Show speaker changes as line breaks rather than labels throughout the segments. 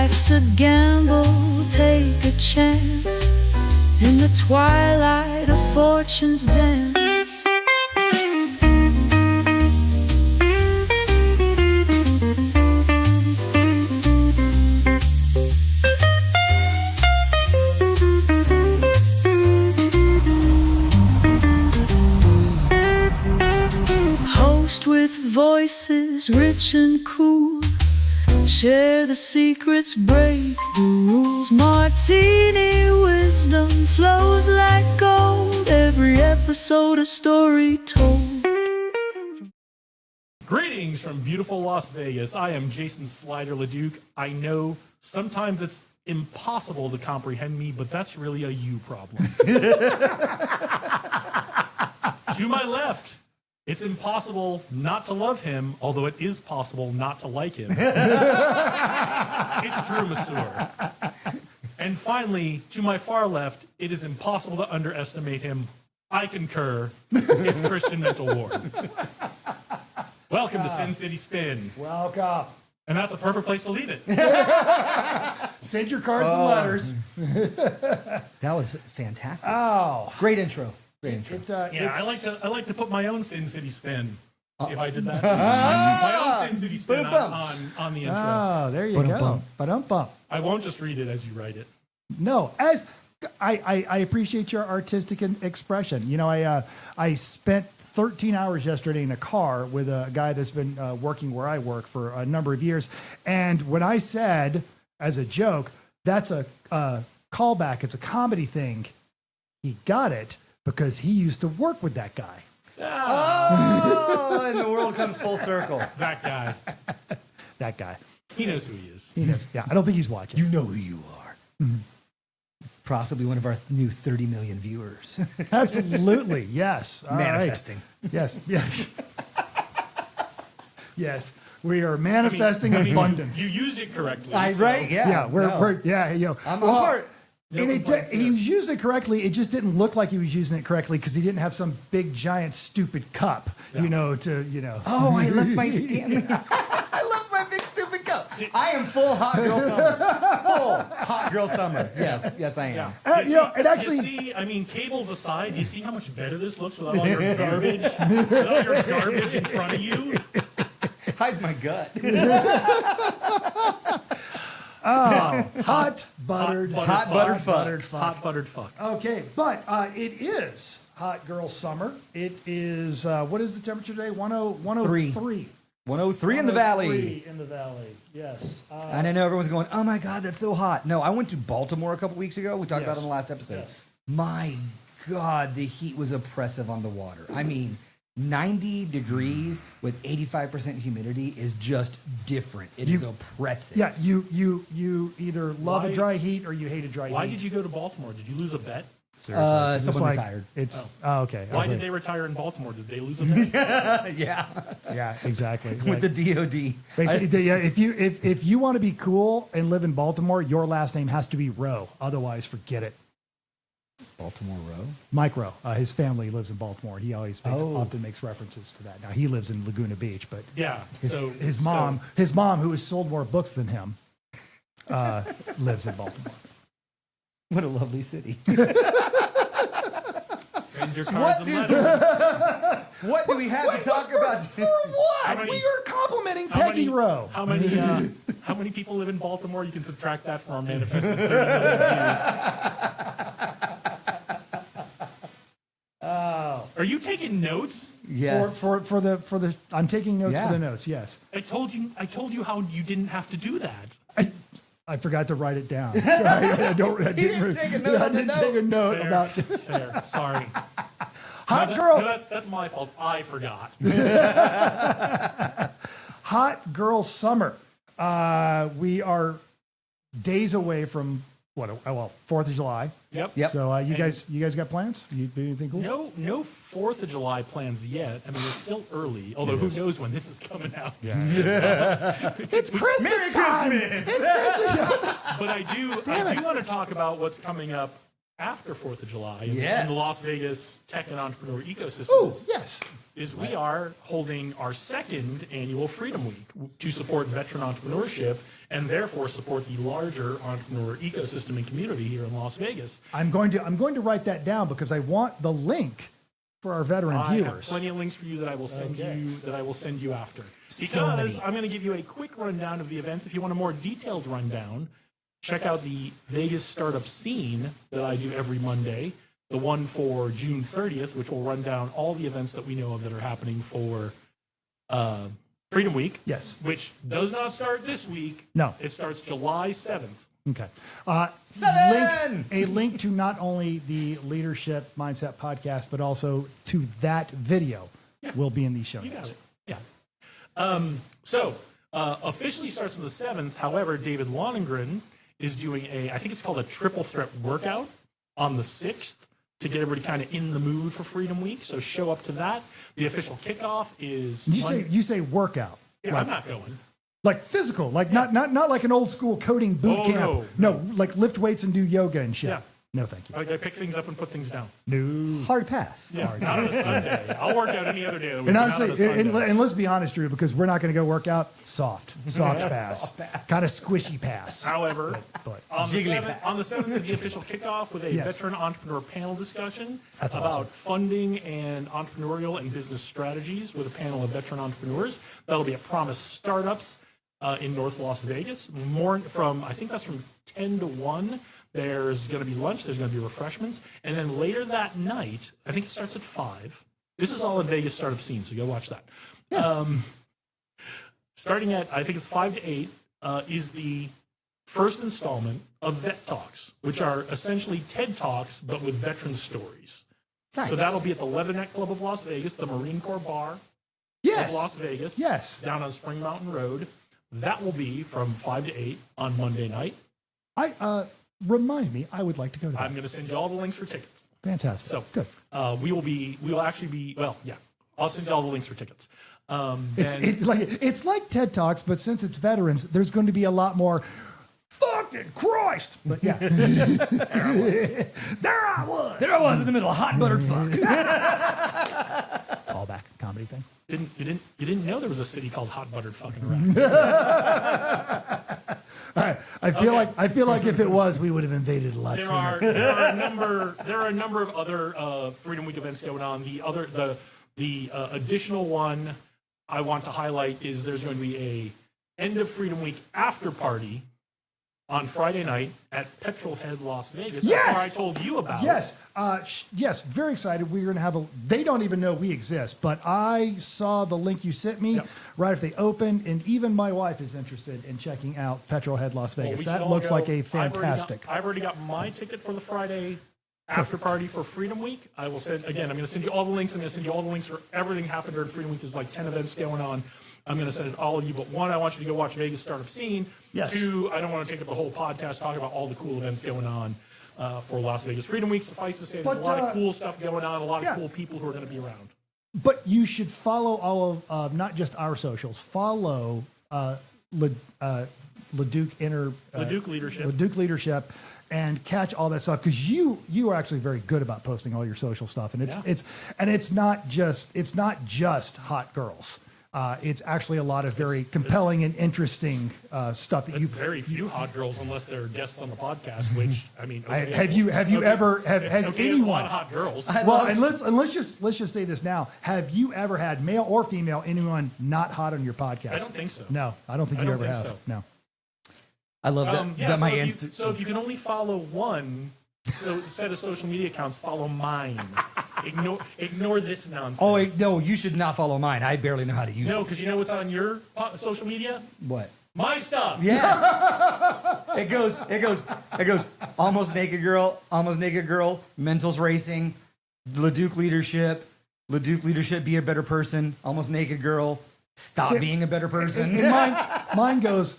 Life's a gamble, take a chance in the twilight of fortune's dance. Host with voices rich and cool, share the secrets, break the rules. Martini wisdom flows like gold, every episode a story told.
Greetings from beautiful Las Vegas. I am Jason Slider LeDuc. I know sometimes it's impossible to comprehend me, but that's really a you problem. To my left, it's impossible not to love him, although it is possible not to like him. It's Drew Masur. And finally, to my far left, it is impossible to underestimate him. I concur. It's Christian Mental Ward. Welcome to Sin City Spin.
Welcome.
And that's a perfect place to leave it.
Send your cards and letters.
That was fantastic.
Oh,
Great intro. Great intro.
Yeah, I like to put my own Sin City spin. See if I did that? My own Sin City spin on the intro.
Oh, there you go. Ba-dum-bum.
I won't just read it as you write it.
No, as I appreciate your artistic expression. You know, I spent 13 hours yesterday in a car with a guy that's been working where I work for a number of years. And when I said, as a joke, that's a callback, it's a comedy thing, he got it because he used to work with that guy.
Oh, and the world comes full circle.
That guy.
That guy.
He knows who he is.
He knows. Yeah, I don't think he's watching.
You know who you are. Mm-hmm. Possibly one of our new 30 million viewers.
Absolutely, yes. All
Manifesting.
right. Yes, yes. Yes, we are manifesting abundance.
You used it correctly.
Right? Yeah, we're you know.
I'm on part.
No
And
complaints
he
there.
was using it correctly. It just didn't look like he was using it correctly because he didn't have some big, giant, stupid cup,
Yeah.
Oh, I left my Stanley. I left my big stupid cup. I am full hot girl summer. Full hot girl summer. Yes, I am.
It actually.
You see, I mean, cables aside, do you see how much better this looks without all your garbage? With all your garbage in front of you?
Hides my gut.
Hot buttered fuck.
Hot buttered fuck.
Okay, but it is hot girl summer. It is, what is the temperature today? 103.
103 in the valley.
103 in the valley, yes.
And I know everyone's going, oh my God, that's so hot. No, I went to Baltimore a couple weeks ago. We talked about it in the last episode.
Yes.
My God, the heat was oppressive on the water. I mean, 90 degrees with 85% humidity is just different. It is oppressive.
Yeah, you either love a dry heat or you hate a dry heat.
Why did you go to Baltimore? Did you lose a bet?
Someone retired.
Okay.
Why did they retire in Baltimore? Did they lose a bet?
Yeah, exactly.
With the DOD.
Basically, if you want to be cool and live in Baltimore, your last name has to be Rowe. Otherwise, forget it.
Baltimore Row?
Mike Rowe. His family lives in Baltimore. He always often makes references to that. Now he lives in Laguna Beach, but
Yeah.
his mom, who has sold more books than him, lives in Baltimore.
What a lovely city.
Send your cards and letters.
What do we have to talk about?
For what?
How many-
We are complimenting Peggy Rowe.
How many people live in Baltimore? You can subtract that from our manifested 30 million views. Are you taking notes?
Yes.
For the I'm taking notes
Yeah.
for the notes. Yes.
I told you how you didn't have to do that.
I forgot to write it down. Sorry, I didn't
take a note on the
take a note
Fair,
about
fair. Sorry.
hot girl.
No, that's my fault. I forgot.
Hot girl summer. We are days away from what? Well, 4th of July.
Yep.
So you guys got plans? You do anything cool?
No 4th of July plans yet. I mean, it's still early. Although who knows when this is coming out.
It's Christmas time. It's Christmas.
But I do want to talk about what's coming up after 4th of July
Yes.
in the Las Vegas tech and entrepreneur ecosystem
Oh, yes.
is we are holding our second annual Freedom Week to support veteran entrepreneurship and therefore support the larger entrepreneur ecosystem and community here in Las Vegas.
I'm going to write that down because I want the link for our veteran
I have
viewers.
plenty of links for you that I will send you after.
So
Because
many.
I'm going to give you a quick rundown of the events. If you want a more detailed rundown, check out the Vegas startup scene that I do every Monday. The one for June 30th, which will run down all the events that we know of that are happening for Freedom Week.
Yes.
Which does not start this week.
No.
It starts July 7th.
Okay.
7!
A link to not only the Leadership Mindset podcast, but also to that video will be in the show
You got
notes.
it. Yeah. So officially starts on the 7th. However, David Lonengren is doing I think it's called a triple threat workout on the 6th to get everybody kind of in the mood for Freedom Week. So show up to that. The official kickoff is
You say workout.
Yeah, I'm not going.
Like physical, like not like an old school coding boot
Oh,
camp. No, like lift weights and do yoga and shit.
Yeah.
No, thank you.
Like I pick things up and put things down.
No.
Hard pass.
Yeah, not on a Sunday. I'll work out any other day of the week.
And
but not on a
honestly,
Sunday.
and let's be honest, Drew, because we're not going to go work out. Soft pass, kind of squishy pass.
However,
But
on the
Jiggly
7th,
pass.
is the official kickoff with a
Yes.
veteran entrepreneur panel discussion
That's
about
awesome.
funding and entrepreneurial and business strategies with a panel of veteran entrepreneurs. That'll be at Promise Startups in North Las Vegas. I think that's from 10 to 1. There's going to be lunch. There's going to be refreshments. And then later that night, I think it starts at 5. This is all in Vegas startup scene, so go watch that. Starting at, I think it's 5 to 8, is the first installment of Vet Talks, which are essentially TED Talks, but with veteran stories.
Nice.
So that'll be at the Leatherneck Club of Las Vegas, the Marine Corps Bar
yes,
of Las Vegas,
yes.
down on Spring Mountain Road. That will be from 5 to 8 on Monday night.
Remind me, I would like to go to that.
I'm going to send you all the links for tickets.
Fantastic.
So
Good.
we will actually be, I'll send you all the links for tickets.
It's like TED Talks, but since it's veterans, there's going to be a lot more. Fucking Christ! But yeah, there I was.
There I was in the middle of hot buttered fuck.
Callback comedy thing.
You didn't know there was a city called Hot Buttered fucking around.
I feel like if it was, we would have invaded a lot
There
sooner.
are a number of other Freedom Week events going on. The additional one I want to highlight is there's going to be a end of Freedom Week after party on Friday night at Petrolhead, Las Vegas.
Yes!
That's where I told you about.
Yes, very excited. We're going to have they don't even know we exist, but I saw the link you sent me right after they opened, and even my wife is interested in checking out Petrolhead, Las
Well,
Vegas.
we should
That
all
looks
go.
like a fantastic.
I've already got my ticket for the Friday after party for Freedom Week. I will send, again, I'm going to send you all the links. I'm going to send you all the links for everything happened during Freedom Week. There's like 10 events going on. I'm going to send it to all of you. But one, I want you to go watch Vegas Startup Scene.
Yes.
Two, I don't want to take up the whole podcast talking about all the cool events going on for Las Vegas Freedom Week. Suffice to say, there's a lot of cool stuff going on, a lot of cool people who are going to be around.
But you should follow all of not just our socials. Follow LeDuc
LeDuc Leadership.
And catch all that stuff because you are actually very good about posting all your social stuff, and it's not just hot girls. It's actually a lot of very compelling and interesting stuff that
There's very few hot girls unless they're guests on the podcast. Which I mean, okay,
has
there's a
anyone?
lot of hot girls.
Well, and let's just say this now. Have you ever had, male or female, anyone not hot on your podcast?
I don't think so.
No, I don't think
I
you
don't
ever
think
have.
so.
No.
I love that.
So if you can only follow one set of social media accounts, follow mine. Ignore this nonsense.
Oh, no, you should not follow mine. I barely know how to use
No,
it.
because you know what's on your social media?
What?
My stuff.
Yes. It goes. Almost naked girl. Mentals racing. LeDuc leadership. Be a better person. Almost naked girl. Stop being a better person.
And mine goes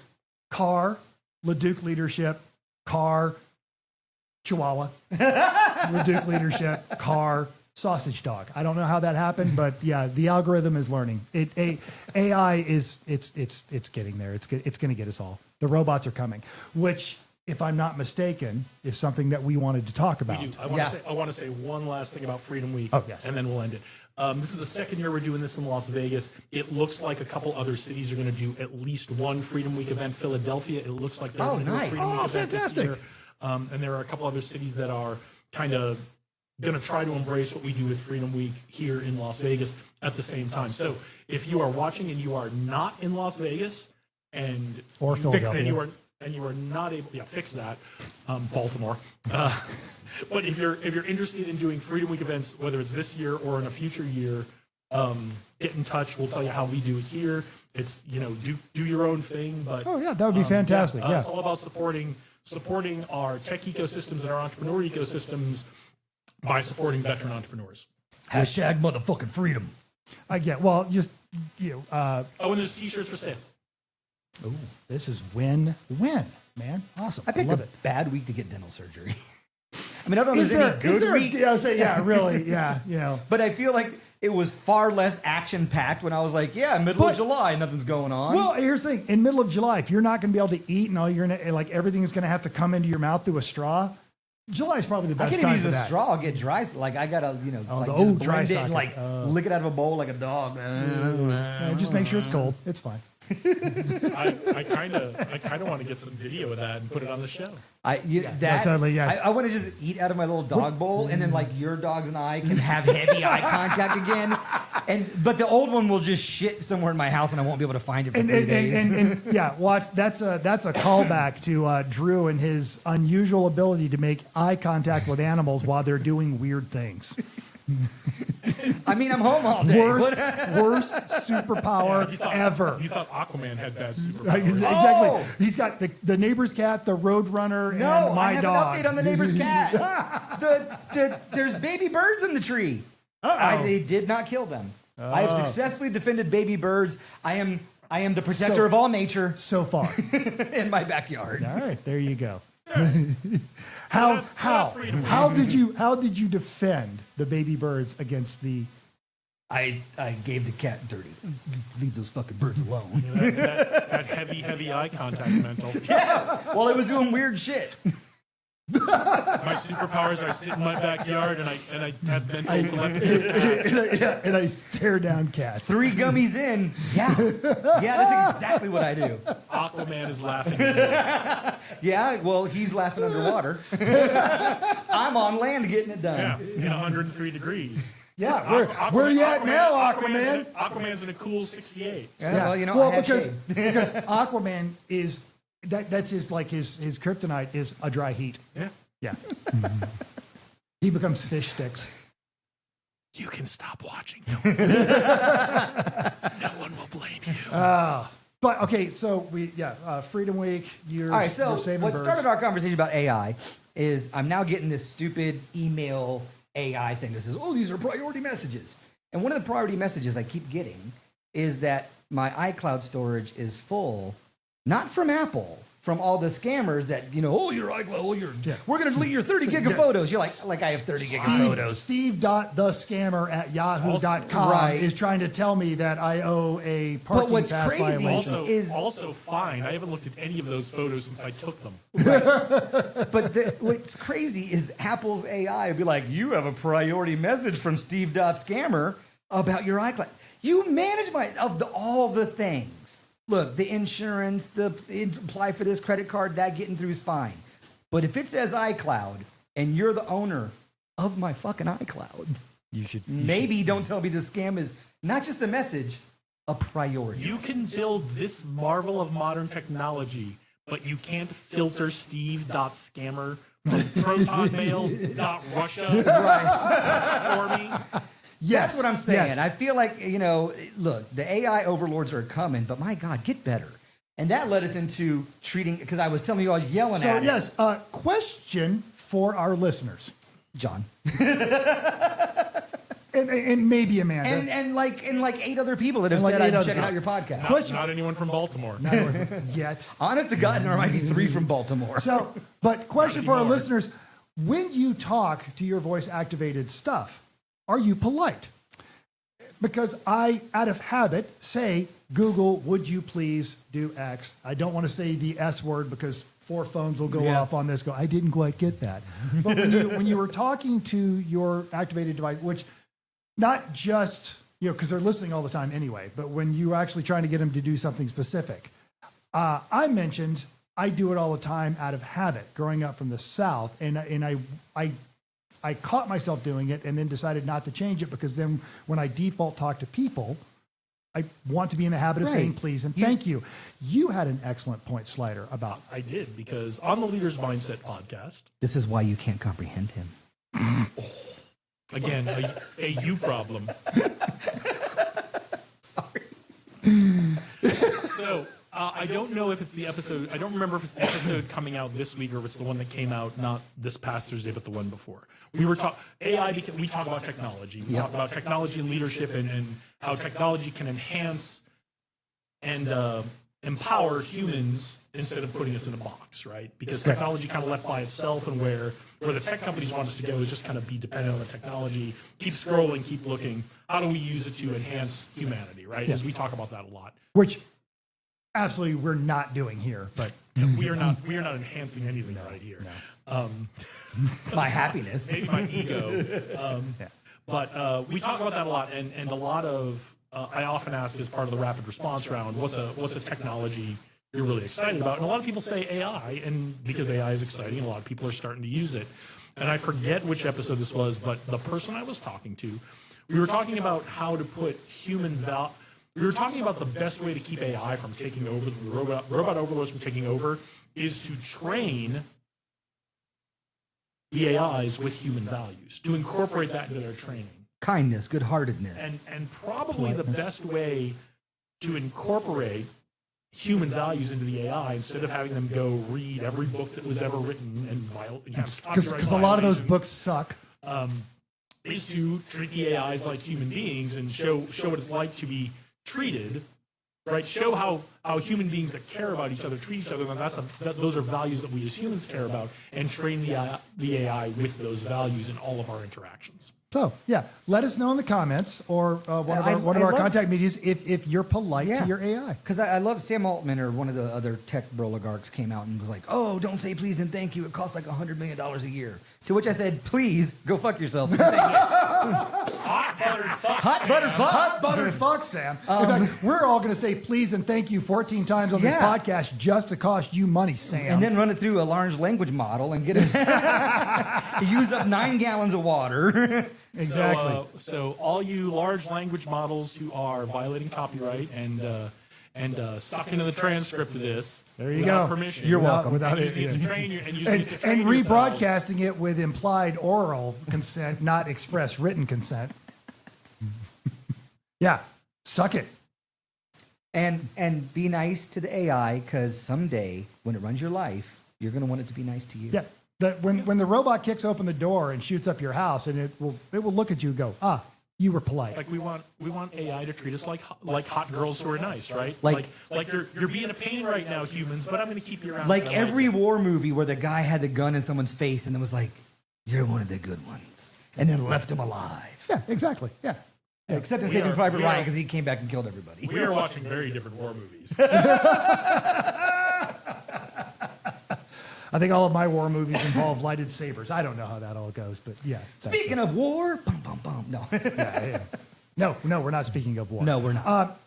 car, LeDuc leadership, car, Chihuahua, LeDuc leadership, car, sausage dog. I don't know how that happened, but yeah, the algorithm is learning. AI is it's getting there. It's going to get us all. The robots are coming, which if I'm not mistaken, is something that we wanted to talk about.
We do. I want to say one last thing about Freedom Week,
Oh, yes.
and then we'll end it. This is the second year we're doing this in Las Vegas. It looks like a couple other cities are going to do at least one Freedom Week event. Philadelphia, it looks like they're going to do a
nice.
Freedom Week event
fantastic.
this year. And there are a couple other cities that are kind of going to try to embrace what we do with Freedom Week here in Las Vegas at the same time. So if you are watching and you are not in Las Vegas and
Or Philadelphia.
and you are not able, fix that, Baltimore. But if you're interested in doing Freedom Week events, whether it's this year or in a future year, get in touch. We'll tell you how we do it here. It's do your own thing, but
Oh, yeah, that would be fantastic. Yeah.
it's all about supporting our tech ecosystems and our entrepreneur ecosystems by supporting veteran entrepreneurs.
Hashtag motherfucking freedom.
I get, well, just,
Oh, and there's T-shirts for sale.
this is win-win, man. Awesome.
I picked
love
a
it.
bad week to get dental surgery. I mean, I don't know if
Is
there's
there,
any good
week?
week,
Yeah, I say, yeah, really, yeah,
but I feel like it was far less action-packed when I was like, middle
But-
of July, nothing's going on.
Well, here's the thing. In middle of July, if you're not going to be able to eat and all you're gonna, like everything is going to have to come into your mouth through a straw, July is probably the
I
best
can't
time
even
for
use a
that.
straw. I'll get dry. Like I gotta, like
the-
just
dry
blend it and
sockets.
like lick it out of a bowl like a dog.
Just make sure it's cold. It's fine.
I kind of want to get some video of that and put it on the show.
That
totally, yes.
I want to just eat out of my little dog bowl, and then like your dogs and I can have heavy eye contact again. But the old one will just shit somewhere in my house, and I won't be able to find it for 3 days.
And yeah, watch. That's a callback to Drew and his unusual ability to make eye contact with animals while they're doing weird things.
I mean, I'm home all day.
Worst superpower ever.
You thought Aquaman had bad
Like,
superpowers.
exactly.
Oh!
He's got the neighbor's cat, the roadrunner,
No,
and my
I have
dog.
an update on the neighbor's cat. There's baby birds in the tree.
Uh-oh.
They did not kill them. I have successfully defended baby birds. I am the protector
So-
of all nature
So far.
in my backyard.
All right, there you go.
that's freedom.
How did you defend the baby birds against the?
I gave the cat dirty. Leave those fucking birds alone.
That heavy eye contact mental.
Well, it was doing weird shit.
My superpowers are sit in my backyard and I have mental telepathy with cats.
Yeah, and I stare down cats.
3 gummies in. Yeah, that's exactly what I do.
Aquaman is laughing at
Yeah, well, he's laughing underwater. I'm on land getting it done.
me. In 103 degrees.
Yeah, where you at now, Aquaman?
Aquaman's in a cool 68.
Yeah, well, I have
because
shade.
because Aquaman is that's his kryptonite is a dry heat.
Yeah.
Yeah. He becomes fish sticks.
You can stop watching. No one will blame you.
But okay, so Freedom Week. You're
All right, so
you're saving
what
birds.
started our conversation about AI is I'm now getting this stupid email AI thing that says, oh, these are priority messages. And one of the priority messages I keep getting is that my iCloud storage is full, not from Apple, from all the scammers that, oh, your iCloud, we're going to delete your 30 gig of photos. You're like I have 30 gig of photos.
Steve.thescammer@yahoo.com
Right.
is trying to tell me that I owe a
But
parking
what's
pass
crazy
violation.
is
Also fine. I haven't looked at any of those photos since I took them.
But what's crazy is Apple's AI would be like, you have a priority message from Steve.scammer about your iCloud. You manage all the things. Look, the insurance, apply for this credit card, that getting through is fine. But if it says iCloud and you're the owner of my fucking iCloud,
You should
maybe don't tell me the scam is not just a message, a priority.
You can build this marvel of modern technology, but you can't filter Steve.scammer from protonmail.russia for me.
Yes,
That's what I'm saying.
yes.
I feel like, look, the AI overlords are coming, but my God, get better. And that led us into treating, because I was telling you I was yelling
So
at
yes, question for our listeners,
John.
and maybe Amanda.
And like 8 other people that have
And like
said
8
I'm
other
checking out
people.
your podcast.
Question-
Not anyone from Baltimore.
Yet.
Honest to God, there might be 3 from Baltimore.
So, but question for our
anymore.
listeners: when you talk to your voice-activated stuff, are you polite? Because I, out of habit, say, Google, would you please do X? I don't want to say the S word because 4 phones will go
Yeah.
off on this. I didn't quite get that. But when you were talking to your activated device, which not just, because they're listening all the time anyway, but when you're actually trying to get them to do something specific, I mentioned I do it all the time out of habit growing up from the South. And I caught myself doing it and then decided not to change it, because then when I default talk to people, I want to be in the habit of saying please and thank you. You had an excellent point, Slider, about.
I did, because on the Leader's Mindset podcast,
This is why you can't comprehend him.
again, a you problem. So I don't know if it's the episode. I don't remember if it's the episode coming out this week or if it's the one that came out not this past Thursday, but the one before. We were talking AI. We talk about technology. We talk about technology and leadership, and how technology can enhance and empower humans instead of putting us in a box, right? Because technology kind of left by itself, and where the tech companies want us to go is just kind of be dependent on the technology, keep scrolling, keep looking. How do we use it to enhance humanity, right? As we talk about that a lot.
Which absolutely we're not doing here, but
We are not enhancing anything right here.
My happiness.
Maybe my ego. But we talk about that a lot, and a lot of I often ask as part of the rapid response round, what's a technology you're really excited about? And a lot of people say AI, and because AI is exciting, a lot of people are starting to use it. And I forget which episode this was, but the person I was talking to, we were talking about how to put we were talking about the best way to keep AI from taking over, the robot overlords from taking over, is to train the AIs with human values, to incorporate that into their training.
Kindness, good-heartedness.
And probably the best way to incorporate human values into the AI, instead of having them go read every book that was ever written and
because a lot of those books suck,
is to treat the AIs like human beings and show what it's like to be treated, right? Show how human beings that care about each other treat each other, and those are values that we as humans care about, and train the AI with those values in all of our interactions.
So yeah, let us know in the comments or one of our contact medias if you're polite to your AI.
Because I love Sam Altman, or one of the other tech oligarchs, came out and was like, "Oh, don't say please and thank you. It costs like $100 million a year." To which I said, "Please go fuck yourself."
Hot buttered fuck.
Hot buttered fuck, Sam. In fact, we're all going to say please and thank you 14 times on this podcast just to cost you money, Sam.
And then run it through a large language model and get it. Use up 9 gallons of water.
Exactly.
So all you large language models who are violating copyright and sucking in the transcript of this,
there you
without
go.
permission,
You're welcome.
Without
using it to train you and using it to train
and
yourselves.
rebroadcasting it with implied oral consent, not express written consent. Yeah, suck it.
And be nice to the AI, because someday when it runs your life, you're going to want it to be nice to you.
Yeah. When the robot kicks open the door and shoots up your house, and it will look at you and go, you were polite.
Like we want AI to treat us like hot girls who are nice, right?
Like
you're being a pain right now, humans, but I'm going to keep you around.
Like
'cause I
every
you.
war movie where the guy had the gun in someone's face and it was like, "You're one of the good ones," and then left him alive.
Yeah, exactly. Yeah.
Except in
We
Saving
are-
Private
we
Ryan,
are-
because he came back and killed everybody.
We are watching very different war movies.
I think all of my war movies involve lighted sabers. I don't know how that all goes, but yeah.
Speaking of war, bum, bum, bum. No.
No, we're not speaking of war.
No, we're not.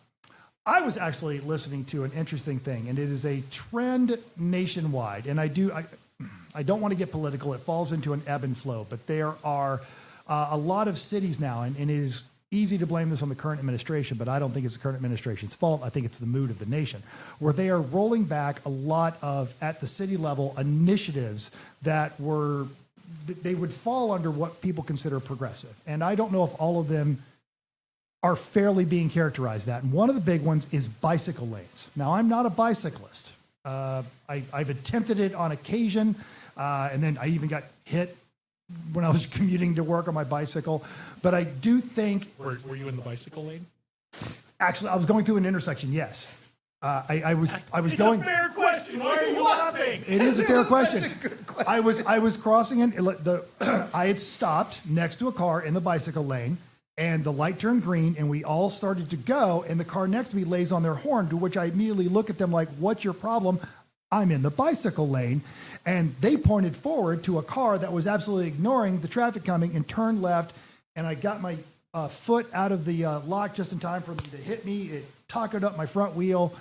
I was actually listening to an interesting thing, and it is a trend nationwide. And I don't want to get political. It falls into an ebb and flow, but there are a lot of cities now, and it is easy to blame this on the current administration, but I don't think it's the current administration's fault. I think it's the mood of the nation, where they are rolling back a lot of, at the city level, initiatives that they would fall under what people consider progressive. And I don't know if all of them are fairly being characterized that. And one of the big ones is bicycle lanes. Now, I'm not a bicyclist. I've attempted it on occasion, and then I even got hit when I was commuting to work on my bicycle. But I do think...
Were you in the bicycle lane?
Actually, I was going through an intersection, yes. I was
It's
going...
a fair question. Why are you laughing?
It is a fair question. I was crossing I had stopped next to a car in the bicycle lane, and the light turned green, and we all started to go, and the car next to me lays on their horn, to which I immediately look at them like, "What's your problem? I'm in the bicycle lane. And they pointed forward to a car that was absolutely ignoring the traffic coming and turned left. And I got my foot out of the lock just in time for them to hit me. It tackled up my front wheel.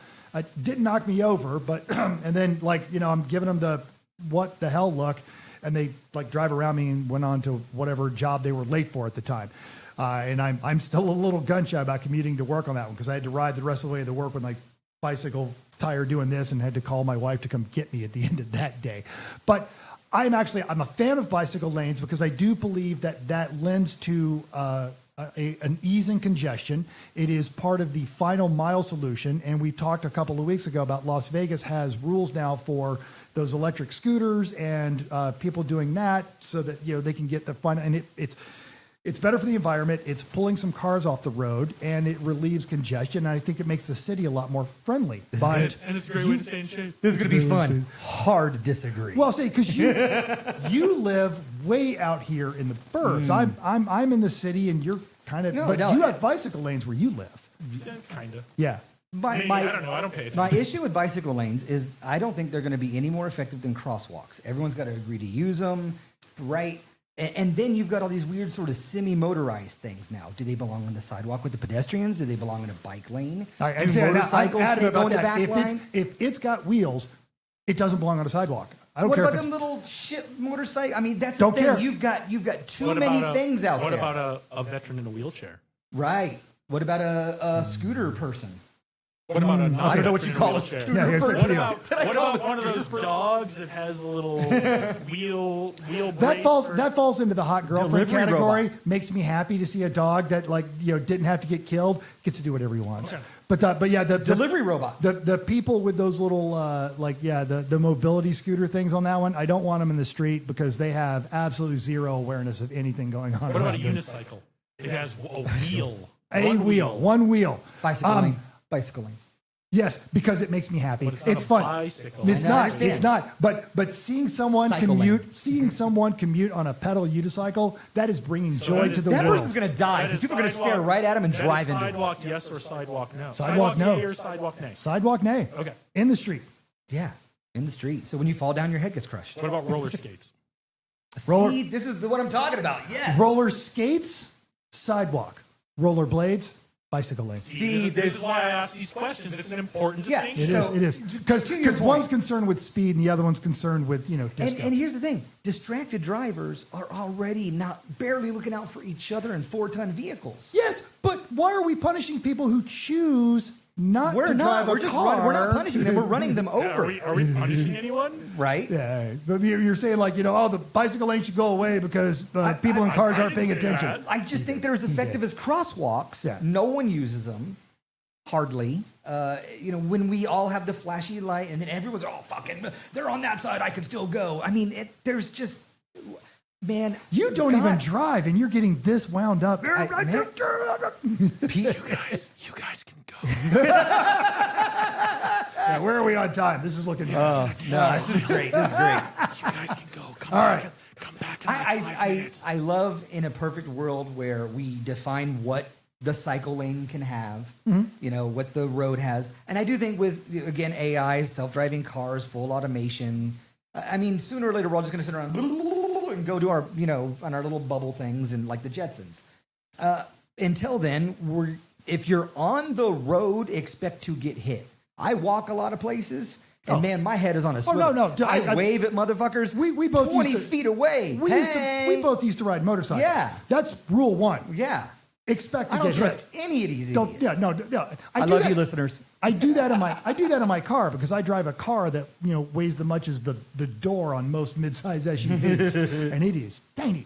Didn't knock me over, but and then I'm giving them the what the hell look, and they drive around me and went on to whatever job they were late for at the time. And I'm still a little gun shy about commuting to work on that one because I had to ride the rest of the way to work with my bicycle tire doing this and had to call my wife to come get me at the end of that day. But I'm a fan of bicycle lanes because I do believe that lends to an ease in congestion. It is part of the final mile solution. And we talked a couple of weeks ago about Las Vegas has rules now for those electric scooters and people doing that so that they can get the final. And it's better for the environment. It's pulling some cars off the road, and it relieves congestion. And I think it makes the city a lot more friendly.
And it's a great way to stay in shape.
This is going to be fun. Hard to disagree.
Well, see, because you live way out here in the burbs. I'm in the city, and you're kind of. You have bicycle lanes where you live.
Yeah, kind of.
Yeah.
I don't know. I don't pay attention.
My issue with bicycle lanes is I don't think they're going to be any more effective than crosswalks. Everyone's got to agree to use them, right? And then you've got all these weird sort of semi-motorized things now. Do they belong on the sidewalk with the pedestrians? Do they belong in a bike lane?
I'm
motorcycles
adamant
go in the
about
back
that.
line?
If it's got wheels, it doesn't belong on a sidewalk. I don't
What
care
about
if
them
it's...
little shit motorcycle? I mean, that's
Don't
the thing.
care.
You've got too many things out there.
What about a veteran in a wheelchair?
Right. What about a scooter person?
What about a
I don't know what you call a scooter
Yeah, here's
person.
What about one of those dogs that has a little wheel
That
brace
falls into the hot girlfriend
Delivery
category.
robot.
Makes me happy to see a dog that didn't have to get killed, gets to do whatever he wants.
Okay.
But yeah, the
Delivery robots.
The people with those little the mobility scooter things on that one, I don't want them in the street because they have absolutely zero awareness of anything going on.
What about a
around them.
unicycle? It has a wheel.
One wheel.
Bicycle lane.
Yes, because it makes me happy.
But it's not a
fun.
bicycle.
It's
I
not.
understand.
It's not. But seeing someone
Cycling.
commute on a pedal unicycle, that is bringing joy to the
That
world.
person's going to die
That
because
is
people are going to
sidewalk-
stare right at him and
that
drive
is
into him.
sidewalk yes or sidewalk no?
Sidewalk no.
Yay or sidewalk nay?
Sidewalk, nay.
Okay.
In the street.
Yeah, in the street. So when you fall down, your head gets crushed.
What about roller skates?
Roller-
See, this is what I'm talking about. Yes.
Roller skates, sidewalk. Roller blades, bicycle lane.
See,
this is why I ask these questions. It's an important
Yeah,
distinction.
It is. Because
to your point.
one's concerned with speed and the other one's concerned with, disco.
And here's the thing: distracted drivers are already barely looking out for each other in 4-ton vehicles.
Yes, but why are we punishing people who choose not to drive a car?
We're not punishing them. We're running them
Yeah,
over.
are we punishing anyone?
Right?
Yeah, but you're saying the bicycle lane should go away because people in cars aren't paying
didn't say
attention.
that.
I just think they're as effective as crosswalks.
Yeah.
No one uses them, hardly. When we all have the flashy light, and then everyone's they're on that side. I can still go. I mean, there's just, man.
You don't even drive, and you're getting this wound up.
You
guys can go.
Yeah, where are we on time? This is looking.
No, this is great. This is great.
You guys can go. Come
All
back.
right.
Come back in like 5 minutes.
I love in a perfect world where we define what the cycle lane can have, what the road has. And I do think with, again, AI, self-driving cars, full automation, I mean, sooner or later, we're all just going to sit around and go to our, on our little bubble things and like the Jetsons. Until then, if you're on the road, expect to get hit. I walk a lot of places. And man, my head is on a swivel.
no.
I wave at motherfuckers
We both
20
used to-
feet away.
We both used to ride motorcycles.
Yeah.
That's rule one.
Yeah.
Expect to
I don't
get
trust
hit.
any of these
Don't.
idiots.
Yeah. No.
I
do
love
that-
you, listeners.
I do that in my car because I drive a car that weighs as much as the door on most midsize SUVs, and it is tiny.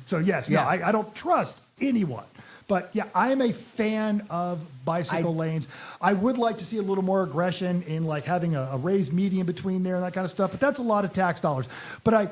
So yes,
Yeah.
I don't trust anyone. But yeah, I am a fan of bicycle lanes. I would like to see a little more aggression in like having a raised median between there and that kind of stuff. But that's a lot of tax dollars. But I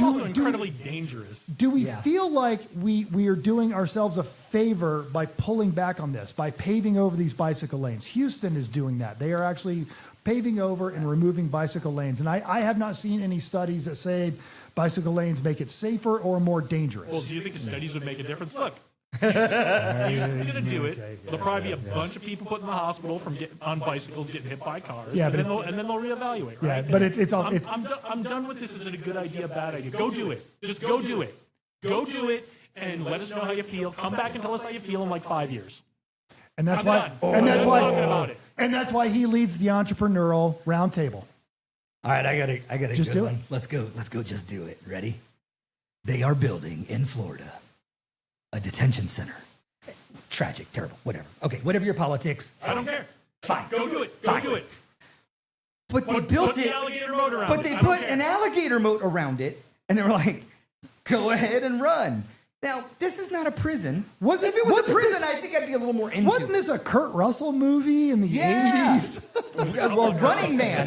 Also incredibly dangerous.
do we
Yeah.
feel like we are doing ourselves a favor by pulling back on this, by paving over these bicycle lanes? Houston is doing that. They are actually paving over and removing bicycle lanes. And I have not seen any studies that say bicycle lanes make it safer or more dangerous.
Well, do you think the studies would make a difference? Look, Houston's going to do it. There'll probably be a bunch of people put in the hospital from on bicycles getting hit by cars.
Yeah,
and,
but
then they'll reevaluate.
Yeah,
Right?
but it's all.
I'm done with this. Is it a good idea, bad idea? Go do it. Just go do it. Go do it, and let us know how you feel. Come back and tell us how you feel in like 5 years.
And that's
I'm
why.
done.
And that's
I'm
why.
talking about it.
And that's why he leads the entrepreneurial roundtable.
All right, I got a
Just
good
do it.
one. Let's go. Just do it. Ready? They are building in Florida a detention center. Tragic, terrible, whatever. Okay, whatever your politics.
I don't care.
Fine.
Go do it. Go
Fine.
do it.
But they
Put
built
the
it.
alligator moat around
But
it.
they
I don't
put
care.
an alligator moat around it, and they were like, "Go ahead and run." Now, this is not a prison.
Was it-
If it was a
wasn't
prison,
this-
I think I'd be a little more into
Wasn't
it.
this a Kurt Russell movie in the
Yeah.
80s?
Well, Running Man.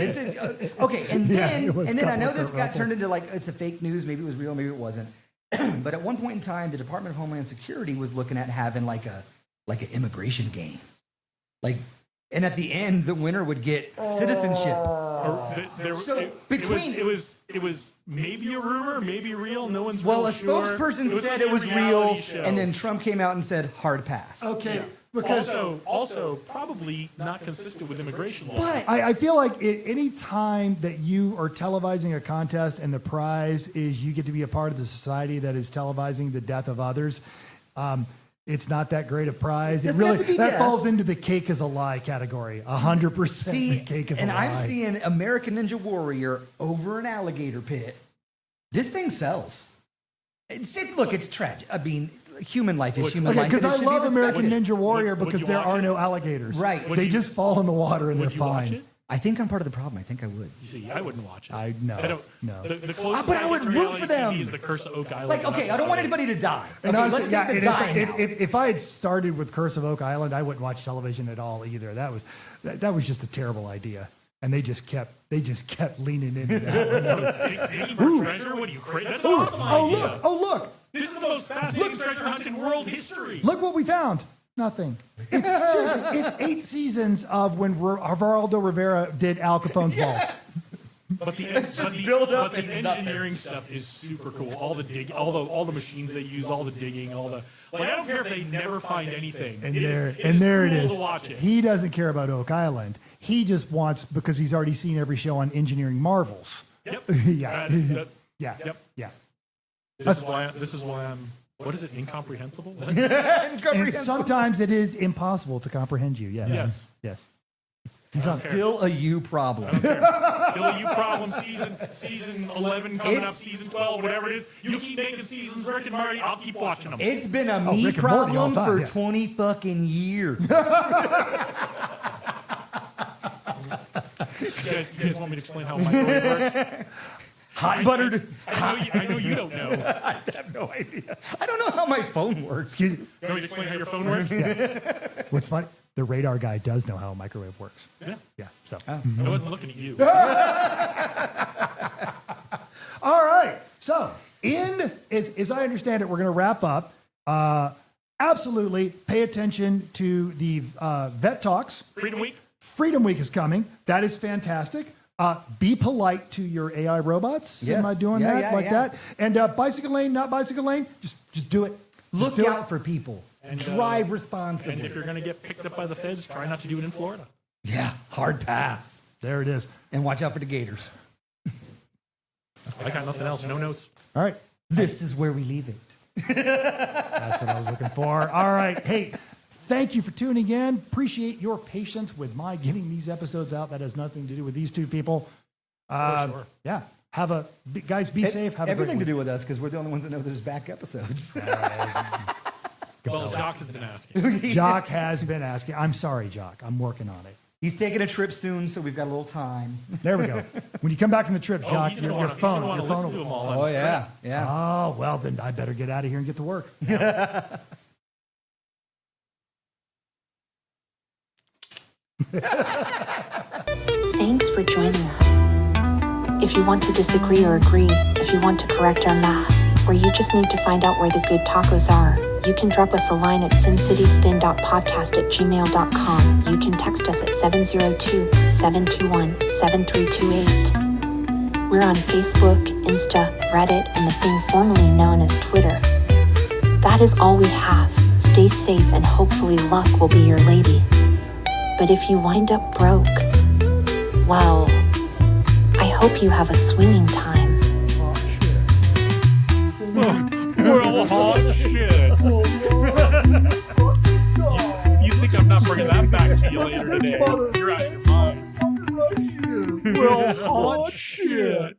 Okay, and
Yeah,
then
it was
and then I
couple
know
of
this
Kurt
got
Russell.
turned into like it's a fake news. Maybe it was real. Maybe it wasn't. But at one point in time, the Department of Homeland Security was looking at having like an immigration game, like, and at the end, the winner would get citizenship. So
It was maybe a rumor, maybe real. No one's
Well,
real
a
sure.
spokesperson said
like
it
a
was
reality
real,
show.
and then Trump came out and said hard pass.
Okay.
Yeah.
Because
also probably not consistent with immigration law.
But
I feel like any time that you are televising a contest and the prize is you get to be a part of the society that is televising the death of others, it's not that great a prize. It
Doesn't have
really
to be
that
death.
falls into the cake is a lie category. 100%.
see,
the cake is
and
a lie.
I'm seeing American Ninja Warrior over an alligator pit. This thing sells. Look, it's tragic. I mean, human life is human
Okay,
life.
because
and it
I
should be
love American
respected.
Ninja Warrior
Would
because
you
there
watch
are
it?
no alligators.
Right.
They just fall in the water and
Would
they're
you watch
fine.
it?
I think I'm part of the problem. I think I would.
You see, I wouldn't watch it.
No.
I don't.
No.
The closest
But I
get
would
to
root
reality
for them.
TV is the Curse of Oak Island.
Like,
and
okay,
that's
I don't want
about it.
anybody to die.
And
Okay,
honestly,
let's
yeah,
take the dying out.
if I had started with Curse of Oak Island, I wouldn't watch television at all either. That was just a terrible idea, and they just kept leaning into that.
Digging for treasure? What are you crazy? That's an awesome idea.
Look!
This is the most fascinating treasure hunt in world history.
Look what we found. Nothing. Seriously, it's 8 seasons of when Geraldo Rivera did Al Capone's vaults.
But the engineering stuff is super cool. All the all the machines they use, all the digging, I don't care if they never find anything.
And
It
there it
cool
is.
to watch it.
He doesn't care about Oak Island. He just wants, because he's already seen every show on Engineering Marvels.
Yep.
Yeah. Yeah.
Yep.
Yeah.
This is why I'm. What is it? Incomprehensible?
And sometimes it is impossible to comprehend you. Yes.
Yes.
Yes. He's on.
Still a you problem.
Still a you problem. Season 11 coming up. Season 12, whatever it is. You keep making seasons, Rick and Marty. I'll keep watching them.
It's been a me
Rick and Morty all
problem
the time,
for
yeah.
20 fucking years.
You guys want me to explain how a microwave works?
Hot buttered.
I know you don't know.
I have no idea. I don't know how my phone works.
You want me to explain how your phone works?
What's funny? The radar guy does know how a microwave works.
Yeah.
Yeah. So.
I wasn't looking at you.
All right. So, as I understand it, we're going to wrap up. Absolutely pay attention to the Vet Talks.
Freedom Week.
Freedom Week is coming. That is fantastic. Be polite to your AI robots.
Yes.
Am I doing
Yeah,
that
yeah,
like
yeah.
that? And bicycle lane, not bicycle lane. Just do it.
Look
do
out for people.
And,
Drive
And
responsibly.
if you're going to get picked up by the feds, try not to do it in Florida.
Yeah, hard pass.
There it is.
And watch out for the gators.
I got nothing else. No notes.
All right.
This is where we leave it.
That's what I was looking for. All right. Hey, thank you for tuning in. Appreciate your patience with my getting these episodes out. That has nothing to do with these two people.
For sure.
Yeah. Guys, be
It's
safe. Have a
everything
great
to do with us because we're the only ones that know there's back episodes.
Well, Jacques has been asking.
week. Jock has been asking. I'm sorry, Jock. I'm working on it.
He's taking a trip soon, so we've got a little time.
There we go. When you come back from the trip, Jock,
he's
your
going to
phone.
want
Your
to listen to
phone.
them all. on
Oh,
his
yeah.
trip.
Yeah.
Oh, well, then I better get out of here and get to work.
Thanks for joining us. If you want to disagree or agree, if you want to correct our math, or you just need to find out where the good tacos are, you can drop us a line at sincityspin.podcast@gmail.com. You can text us at 702-721-7328. We're on Facebook, Insta, Reddit, and the thing formerly known as Twitter. That is all we have. stay safe and hopefully luck will be your lady. But if you wind up broke, well, I hope you have a swinging time.
Well, hot shit. You think I'm not bringing that back to you later today? You're out of your mind. Well, hot shit.